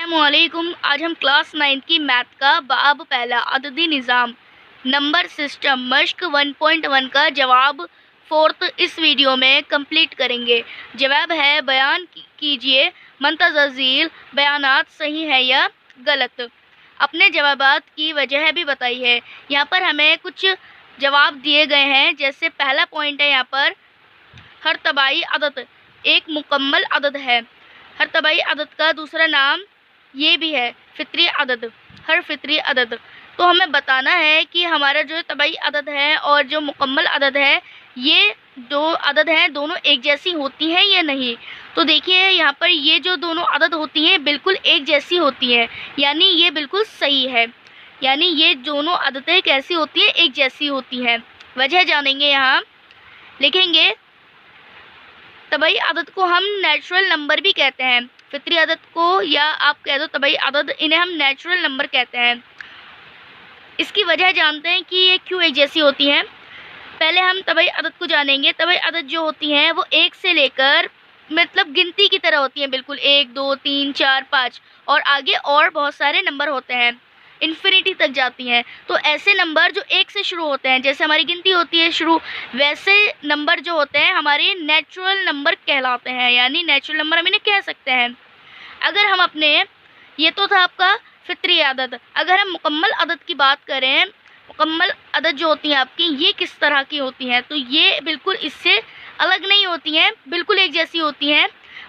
अस्सलामुअलैकुम। आज हम क्लास 9 की मैथ का बाब पहला अददी निज़ाम नंबर सिस्टम मश्क 1.1 का जवाब फोर्थ इस वीडियो में कंप्लीट करेंगे। जवाब है बयान कीजिए मुंतज़िल बयानात सही है या गलत। अपने जवाबात की वजह भी बताई है। यहाँ पर हमें कुछ जवाब दिए गए हैं। जैसे पहला पॉइंट है, यहाँ पर हर तबाई अदद एक मुकम्मल अदद है। हर तबाई अदद का दूसरा नाम ये भी है फितरी अदद, हर फितरी अदद। तो हमें बताना है कि हमारा जो तबाई अदद है और जो मुकम्मल अदद है, ये दो अदद हैं, दोनों एक जैसी होती हैं या नहीं। तो देखिए यहाँ पर ये जो दोनों अदद होती हैं बिल्कुल एक जैसी होती हैं, यानी ये बिल्कुल सही है। यानी ये दोनों अददें कैसी होती हैं, एक जैसी होती हैं। वजह जानेंगे। यहाँ लिखेंगे तबाई अदद को हम नेचुरल नंबर भी कहते हैं। फितरी अदद को या आप कह दो तबाई अदद, इन्हें हम नेचुरल नंबर कहते हैं। इसकी वजह जानते हैं कि ये क्यों एक जैसी होती हैं। पहले हम तबाई अदद को जानेंगे। तबाई अदद जो होती हैं वो एक से लेकर मतलब गिनती की तरह होती हैं, बिल्कुल 1 2 3 4 5 और आगे और बहुत सारे नंबर होते हैं, इन्फिनिटी तक जाती हैं। तो ऐसे नंबर जो एक से शुरू होते हैं, जैसे हमारी गिनती होती है शुरू, वैसे नंबर जो होते हैं हमारे नेचुरल नंबर कहलाते हैं। यानी नेचुरल नंबर हम इन्हें कह सकते हैं। अगर हम अपने, ये तो था आपका फितरी अदद। अगर हम मुकम्मल अदद की बात करें, मुकम्मल अदद जो होती हैं आपकी, ये किस तरह की होती हैं, तो ये बिल्कुल इससे अलग नहीं होती हैं, बिल्कुल एक जैसी होती हैं,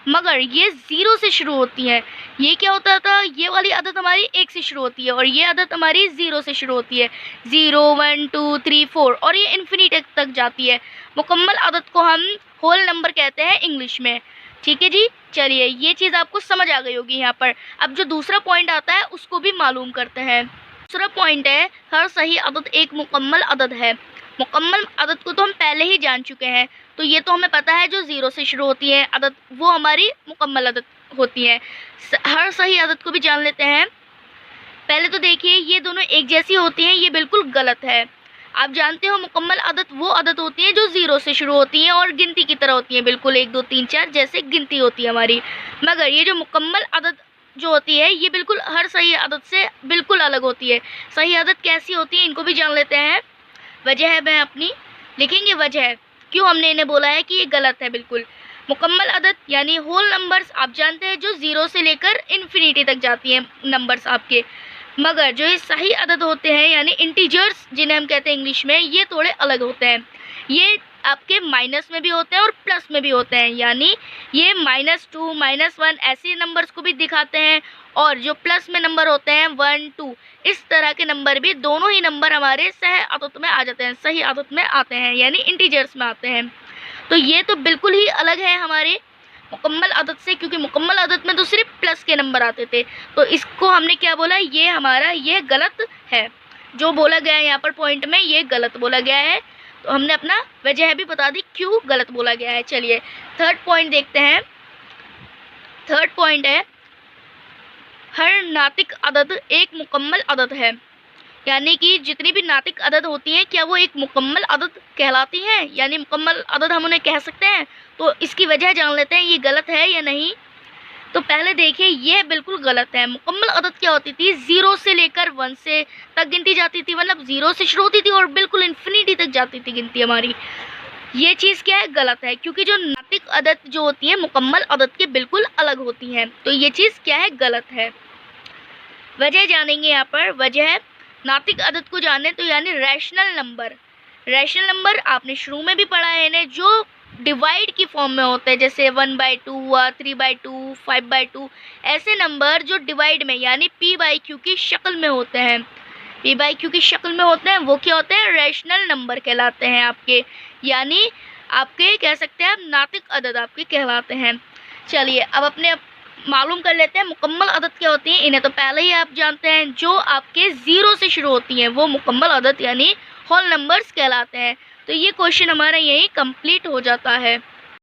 मगर ये 0 से शुरू होती हैं। ये क्या होता था, ये वाली अदद हमारी 1 से शुरू होती है और ये अदद हमारी 0 से शुरू होती है। 0 1 2 3 4 और ये इन्फिनिटी तक जाती है। मुकम्मल अदद को हम होल नंबर कहते हैं इंग्लिश में। ठीक है जी, चलिए ये चीज़ आपको समझ आ गई होगी यहाँ पर। अब जो दूसरा पॉइंट आता है उसको भी मालूम करते हैं। दूसरा पॉइंट है हर सही अदद एक मुकम्मल अदद है। मुकम्मल अदद को तो हम पहले ही जान चुके हैं, तो ये तो हमें पता है जो 0 से शुरू होती है अदद वो हमारी मुकम्मल अदद होती है। हर सही अदद को भी जान लेते हैं। पहले तो देखिए ये दोनों एक जैसी होती हैं, ये बिल्कुल गलत है। आप जानते हो मुकम्मल अदद वो अदद होती हैं जो 0 से शुरू होती हैं और गिनती की तरह होती हैं, बिल्कुल 1 2 3 4 जैसे गिनती होती है हमारी। मगर ये जो मुकम्मल अदद जो होती है ये बिल्कुल हर सही अदद से बिल्कुल अलग होती है। सही अदद कैसी होती है इनको भी जान लेते हैं। वजह है मैं अपनी लिखेंगे, वजह क्यों हमने इन्हें बोला है कि ये गलत है। बिल्कुल मुकम्मल अदद यानी होल नंबर्स आप जानते हैं जो 0 से लेकर इन्फिनिटी तक जाती हैं नंबर्स आपके। मगर जो ये सही अदद होते हैं यानी इंटीजर्स जिन्हें हम कहते हैं इंग्लिश में, ये थोड़े अलग होते हैं। ये आपके माइनस में भी होते हैं और प्लस में भी होते हैं। यानी ये -2 -1 ऐसे नंबर्स को भी दिखाते हैं और जो प्लस में नंबर होते हैं 1 2 इस तरह के नंबर भी, दोनों ही नंबर हमारे सह अदद में आ जाते हैं, सही अदद में आते हैं यानी इंटीजर्स में आते हैं। तो ये तो बिल्कुल ही अलग है हमारे मुकम्मल अदद से, क्योंकि मुकम्मल अदद में तो सिर्फ प्लस के नंबर आते थे। तो इसको हमने क्या बोला, ये हमारा ये गलत है। जो बोला गया है यहाँ पर पॉइंट में ये गलत बोला गया है। तो हमने अपना वजह भी बता दी क्यों गलत बोला गया है। चलिए थर्ड पॉइंट देखते हैं। थर्ड पॉइंट है हर नातिक अदद एक मुकम्मल अदद है। यानी कि जितनी भी नातिक अदद होती हैं क्या वो एक मुकम्मल अदद कहलाती हैं, यानी मुकम्मल अदद हम उन्हें कह सकते हैं। तो इसकी वजह जान लेते हैं ये गलत है या नहीं। तो पहले देखिए ये बिल्कुल गलत है। मुकम्मल अदद क्या होती थी, 0 से लेकर 1 से तक गिनती जाती थी, मतलब 0 से शुरू होती थी और बिल्कुल इन्फिनिटी तक जाती थी गिनती हमारी। ये चीज़ क्या है, गलत है, क्योंकि जो नातिक अदद जो होती है मुकम्मल अदद के बिल्कुल अलग होती हैं। तो ये चीज़ क्या है, गलत है। वजह जानेंगे यहाँ पर। वजह नातिक अदद को जाने तो यानी रैशनल नंबर। रैशनल नंबर आपने शुरू में भी पढ़ा है इन्हें, जो डिवाइड की फॉर्म में होते हैं, जैसे 1/2 हुआ, 3/2 5/2 ऐसे नंबर जो डिवाइड में यानी p/q की शक्ल में होते हैं, p/q की शक्ल में होते हैं, वो क्या होते हैं, रैशनल नंबर कहलाते हैं आपके। यानी आपके कह सकते हैं आप नातिक अदद आपके कहलाते हैं। चलिए अब अपने मालूम कर लेते हैं मुकम्मल अदद क्या होती हैं। इन्हें तो पहले ही आप जानते हैं, जो आपके 0 से शुरू होती हैं वो मुकम्मल अदद यानी होल नंबर्स कहलाते हैं। तो ये क्वेश्चन हमारा यही कंप्लीट हो जाता है।